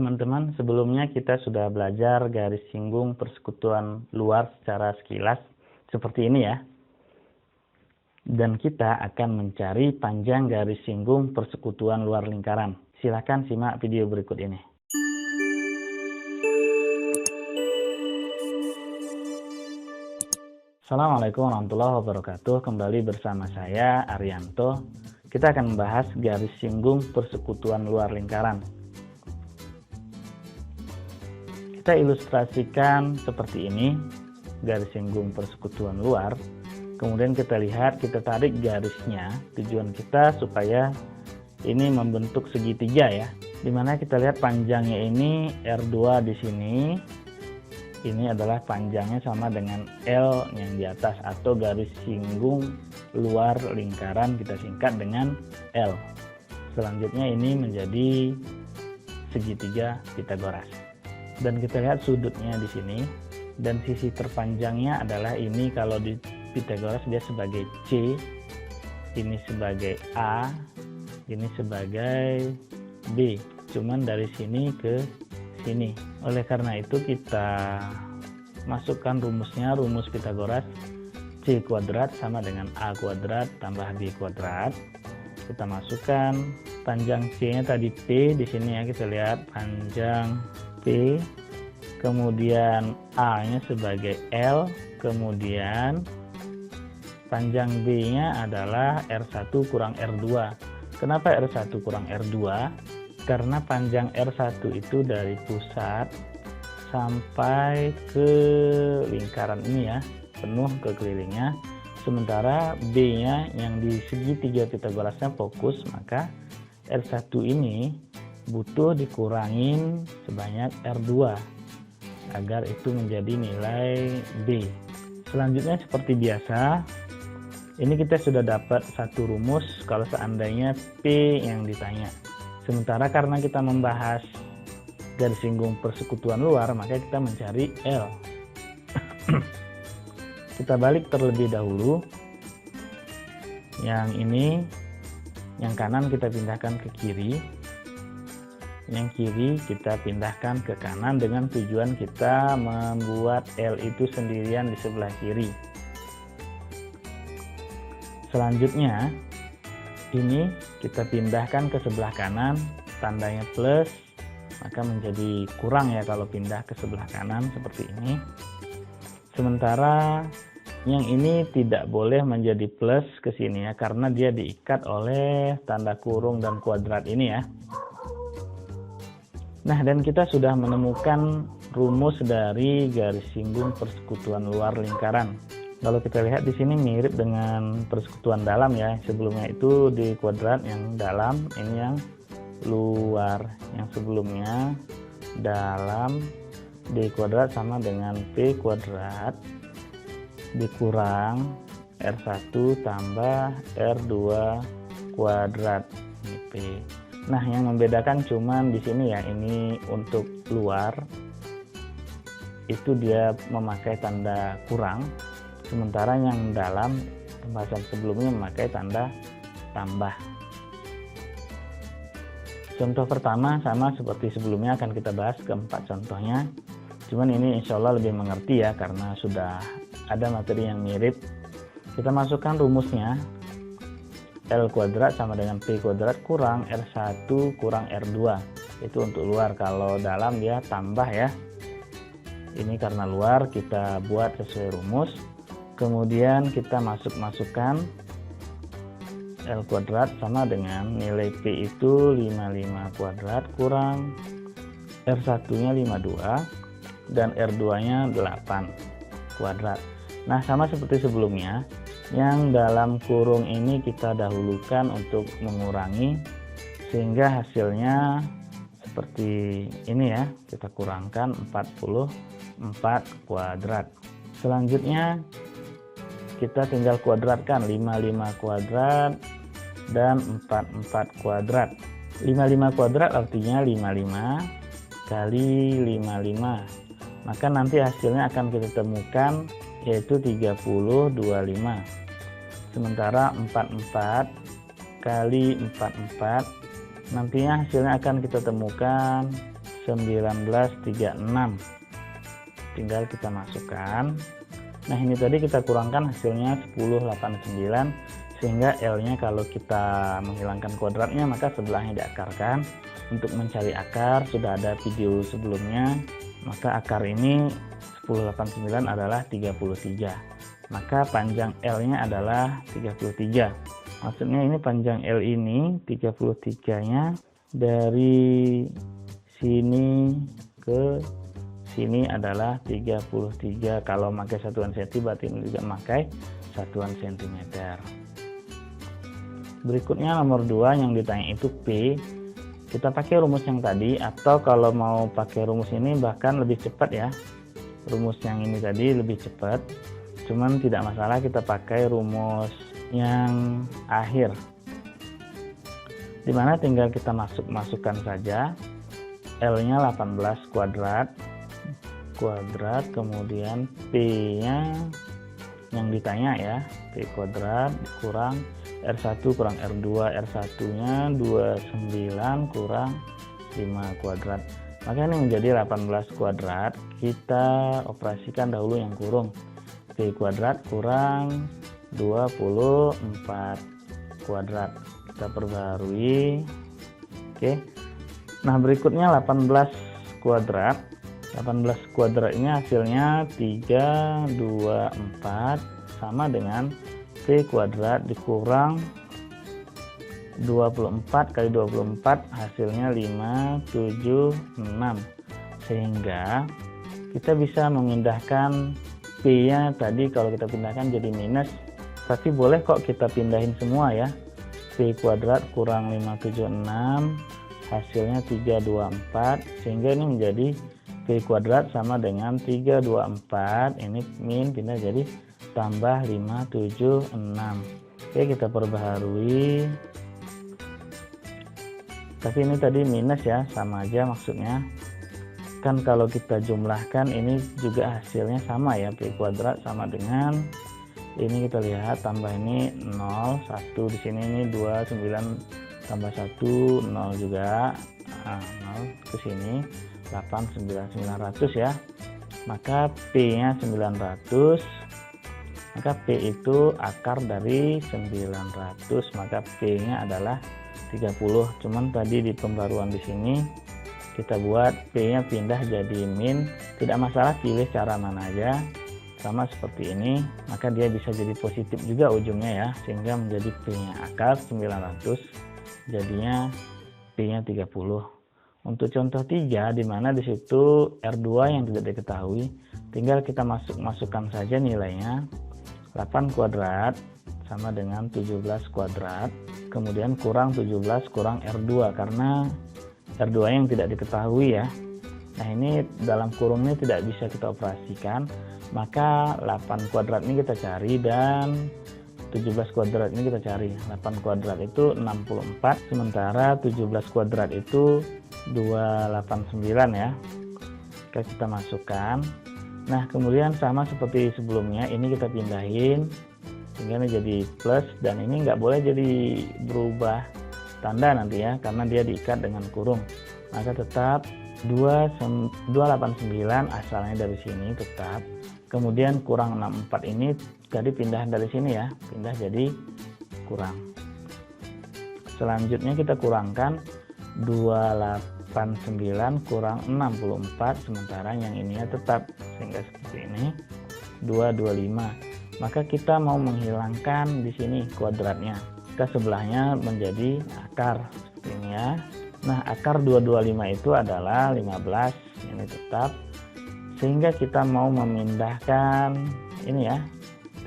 Teman-teman, sebelumnya kita sudah belajar garis singgung persekutuan luar secara sekilas seperti ini ya. Dan kita akan mencari panjang garis singgung persekutuan luar lingkaran. Silakan simak video berikut ini. Assalamualaikum warahmatullahi wabarakatuh. Kembali bersama saya Arianto. Kita akan membahas garis singgung persekutuan luar lingkaran. Kita ilustrasikan seperti ini, garis singgung persekutuan luar. Kemudian kita lihat, kita tarik garisnya. Tujuan kita supaya ini membentuk segitiga ya. Dimana kita lihat panjangnya ini R2 di sini. Ini adalah panjangnya sama dengan L yang di atas atau garis singgung luar lingkaran kita singkat dengan L. Selanjutnya ini menjadi segitiga Pythagoras. Dan kita lihat sudutnya di sini, dan sisi terpanjangnya adalah ini. Kalau di Pythagoras dia sebagai C, ini sebagai A, ini sebagai B. Cuman dari sini ke sini. Oleh karena itu kita masukkan rumusnya, rumus Pythagoras C kuadrat sama dengan A kuadrat tambah B kuadrat. Kita masukkan panjang C-nya tadi P di sini ya, kita lihat panjang P, kemudian A-nya sebagai L, kemudian panjang B-nya adalah R1 kurang R2. Kenapa R1 kurang R2? Karena panjang R1 itu dari pusat sampai ke lingkaran ini ya, penuh ke kelilingnya. Sementara B-nya yang di segitiga Pythagorasnya fokus, maka R1 ini butuh dikurangin sebanyak R2 agar itu menjadi nilai B. Selanjutnya seperti biasa, ini kita sudah dapat satu rumus kalau seandainya P yang ditanya. Sementara karena kita membahas garis singgung persekutuan luar, maka kita mencari L. Kita balik terlebih dahulu. Yang ini, yang kanan kita pindahkan ke kiri. Yang kiri kita pindahkan ke kanan dengan tujuan kita membuat L itu sendirian di sebelah kiri. Selanjutnya ini kita pindahkan ke sebelah kanan, tandanya plus, maka menjadi kurang ya kalau pindah ke sebelah kanan seperti ini. Sementara yang ini tidak boleh menjadi plus ke sini ya, karena dia diikat oleh tanda kurung dan kuadrat ini ya. Nah, dan kita sudah menemukan rumus dari garis singgung persekutuan luar lingkaran. Kalau kita lihat di sini mirip dengan persekutuan dalam ya. Sebelumnya itu di kuadrat yang dalam, ini yang luar. Yang sebelumnya dalam D kuadrat sama dengan P kuadrat dikurang R1 tambah R2 kuadrat. Ini P. Nah, yang membedakan cuman di sini ya, ini untuk luar itu dia memakai tanda kurang, sementara yang dalam pembahasan sebelumnya memakai tanda tambah. Contoh pertama sama seperti sebelumnya, akan kita bahas keempat contohnya. Cuman ini insya Allah lebih mengerti ya, karena sudah ada materi yang mirip. Kita masukkan rumusnya. L kuadrat sama dengan P kuadrat kurang R1 kurang R2. Itu untuk luar. Kalau dalam dia tambah ya. Ini karena luar, kita buat sesuai rumus. Kemudian kita masukkan L kuadrat sama dengan nilai P itu 55 kuadrat kurang R1 nya 52 dan R2 nya 8 kuadrat. Nah, sama seperti sebelumnya, yang dalam kurung ini kita dahulukan untuk mengurangi, sehingga hasilnya seperti ini ya, kita kurangkan 44 kuadrat. Selanjutnya kita tinggal kuadratkan 55 kuadrat dan 44 kuadrat. 55 kuadrat artinya 55 kali 55, maka nanti hasilnya akan kita temukan yaitu 3025. Sementara 44 kali 44 nantinya hasilnya akan kita temukan 1936. Tinggal kita masukkan. Nah, ini tadi kita kurangkan hasilnya 1089, sehingga L-nya kalau kita menghilangkan kuadratnya maka sebelahnya diakarkan. Untuk mencari akar sudah ada video sebelumnya, maka akar ini 1089 adalah 33. Maka panjang L-nya adalah 33. Maksudnya ini panjang L ini 33-nya dari sini ke sini adalah 33. Kalau pakai satuan senti berarti ini juga pakai satuan sentimeter. Berikutnya nomor 2 yang ditanya itu P. Kita pakai rumus yang tadi, atau kalau mau pakai rumus ini bahkan lebih cepat ya. Rumus yang ini tadi lebih cepat. Cuman tidak masalah kita pakai rumus yang akhir. Dimana tinggal kita masukkan saja. L-nya 18 kuadrat, kemudian P-nya yang ditanya ya, P kuadrat kurang R1 kurang R2, R1-nya 29 kurang 5 kuadrat. Maka ini menjadi 18 kuadrat. Kita operasikan dahulu yang kurung. P kuadrat kurang 24 kuadrat. Kita perbarui. Oke. Nah, berikutnya 18 kuadrat. 18 kuadratnya hasilnya 324 sama dengan P kuadrat dikurang 24 kali 24 hasilnya 576, sehingga kita bisa memindahkan P-nya tadi kalau kita pindahkan jadi minus, tapi boleh kok kita pindahin semua ya. P kuadrat kurang 576 hasilnya 324, sehingga ini menjadi P kuadrat sama dengan 324, ini min pindah jadi tambah 576. Oke, kita perbaharui. Tapi ini tadi minus ya, sama aja maksudnya. Kan kalau kita jumlahkan ini juga hasilnya sama ya, P kuadrat sama dengan ini, kita lihat tambah ini 0 1 di sini, ini 29 tambah 1 0 juga. 0 ke sini 8 900 ya. Maka P-nya 900. Maka P itu akar dari 900, maka P-nya adalah 30. Cuman tadi di pembaruan di sini kita buat P-nya pindah jadi min. Tidak masalah pilih cara mana aja, sama seperti ini. Maka dia bisa jadi positif juga ujungnya ya, sehingga menjadi P-nya akar 900, jadinya P-nya 30. Untuk contoh 3, di mana di situ R2 yang tidak diketahui, tinggal kita masukkan saja nilainya. 8 kuadrat sama dengan 17 kuadrat, kemudian kurang 17 kurang R2, karena R2 yang tidak diketahui ya. Nah, ini dalam kurung ini tidak bisa kita operasikan, maka 8 kuadrat ini kita cari dan 17 kuadrat ini kita cari. 8 kuadrat itu 64, sementara 17 kuadrat itu 289 ya. Oke, kita masukkan. Nah, kemudian sama seperti sebelumnya, ini kita pindahin sehingga jadi plus, dan ini nggak boleh jadi berubah tanda nanti ya, karena dia diikat dengan kurung. Maka tetap 289 asalnya dari sini tetap. Kemudian kurang 64 ini tadi pindah dari sini ya, pindah jadi kurang. Selanjutnya kita kurangkan 289 kurang 64, sementara yang ininya tetap, sehingga seperti ini 225. Maka kita mau menghilangkan di sini kuadratnya, kita sebelahnya menjadi akar seperti ini ya. Nah, akar 225 itu adalah 15, ini tetap, sehingga kita mau memindahkan ini ya,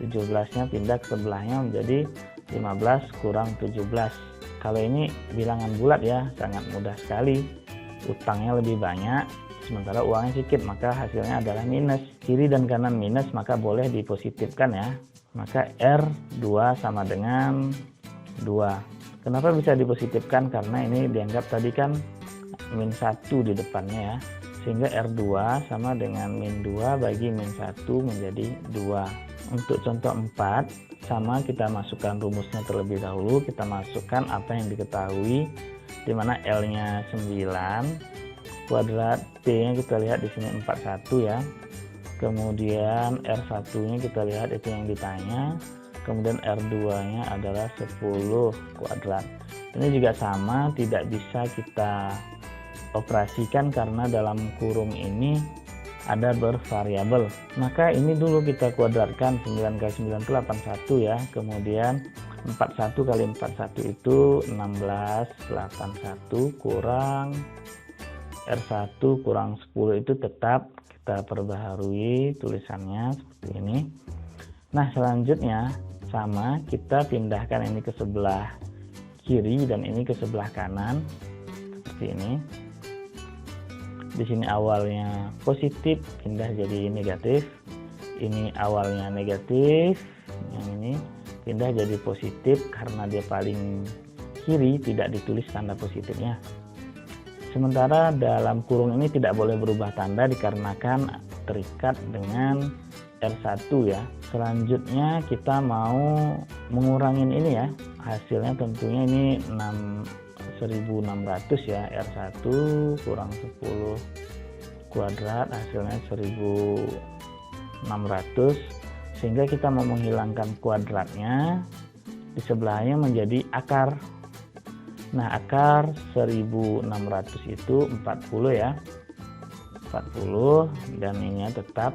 17-nya pindah ke sebelahnya menjadi 15 kurang 17. Kalau ini bilangan bulat ya, sangat mudah sekali. Utangnya lebih banyak, sementara uangnya sedikit, maka hasilnya adalah minus. Kiri dan kanan minus, maka boleh dipositifkan ya. Maka R2 sama dengan 2. Kenapa bisa dipositifkan? Karena ini dianggap tadi kan min 1 di depannya ya. Sehingga R2 sama dengan min 2 bagi min 1 menjadi 2. Untuk contoh 4, sama kita masukkan rumusnya terlebih dahulu. Kita masukkan apa yang diketahui, dimana L-nya 9, kuadrat P-nya kita lihat di sini 41 ya. Kemudian R1-nya kita lihat itu yang ditanya. Kemudian R2-nya adalah 10 kuadrat. Ini juga sama, tidak bisa kita operasikan karena dalam kurung ini ada bervariabel. Maka ini dulu kita kuadratkan, 9 kali 9 itu 81 ya. Kemudian 41 kali 41 itu 1681 kurang R1 kurang 10 itu tetap kita perbaharui tulisannya seperti ini. Nah, selanjutnya sama, kita pindahkan ini ke sebelah kiri dan ini ke sebelah kanan seperti ini. Di sini awalnya positif, pindah jadi negatif. Ini awalnya negatif, yang ini pindah jadi positif karena dia paling kiri, tidak ditulis tanda positifnya. Sementara dalam kurung ini tidak boleh berubah tanda dikarenakan terikat dengan R1 ya. Selanjutnya kita mau mengurangin ini ya. Hasilnya tentunya ini 1600 ya. R1 kurang 10 kuadrat hasilnya 1600. Sehingga kita mau menghilangkan kuadratnya, di sebelahnya menjadi akar. Nah, akar 1600 itu 40 ya. 40 dan ini tetap.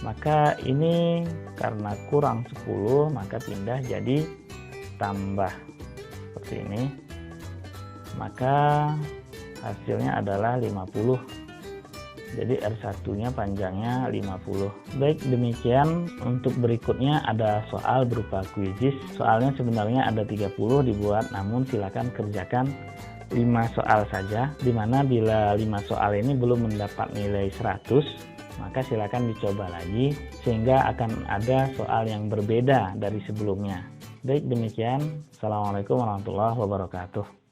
Maka ini karena kurang 10 maka pindah jadi tambah seperti ini. Maka hasilnya adalah 50. Jadi R1-nya panjangnya 50. Baik, demikian untuk berikutnya ada soal berupa kuisis. Soalnya sebenarnya ada 30 dibuat, namun silakan kerjakan 5 soal saja. Dimana bila 5 soal ini belum mendapat nilai 100, maka silakan dicoba lagi sehingga akan ada soal yang berbeda dari sebelumnya. Baik, demikian. Assalamualaikum warahmatullahi wabarakatuh.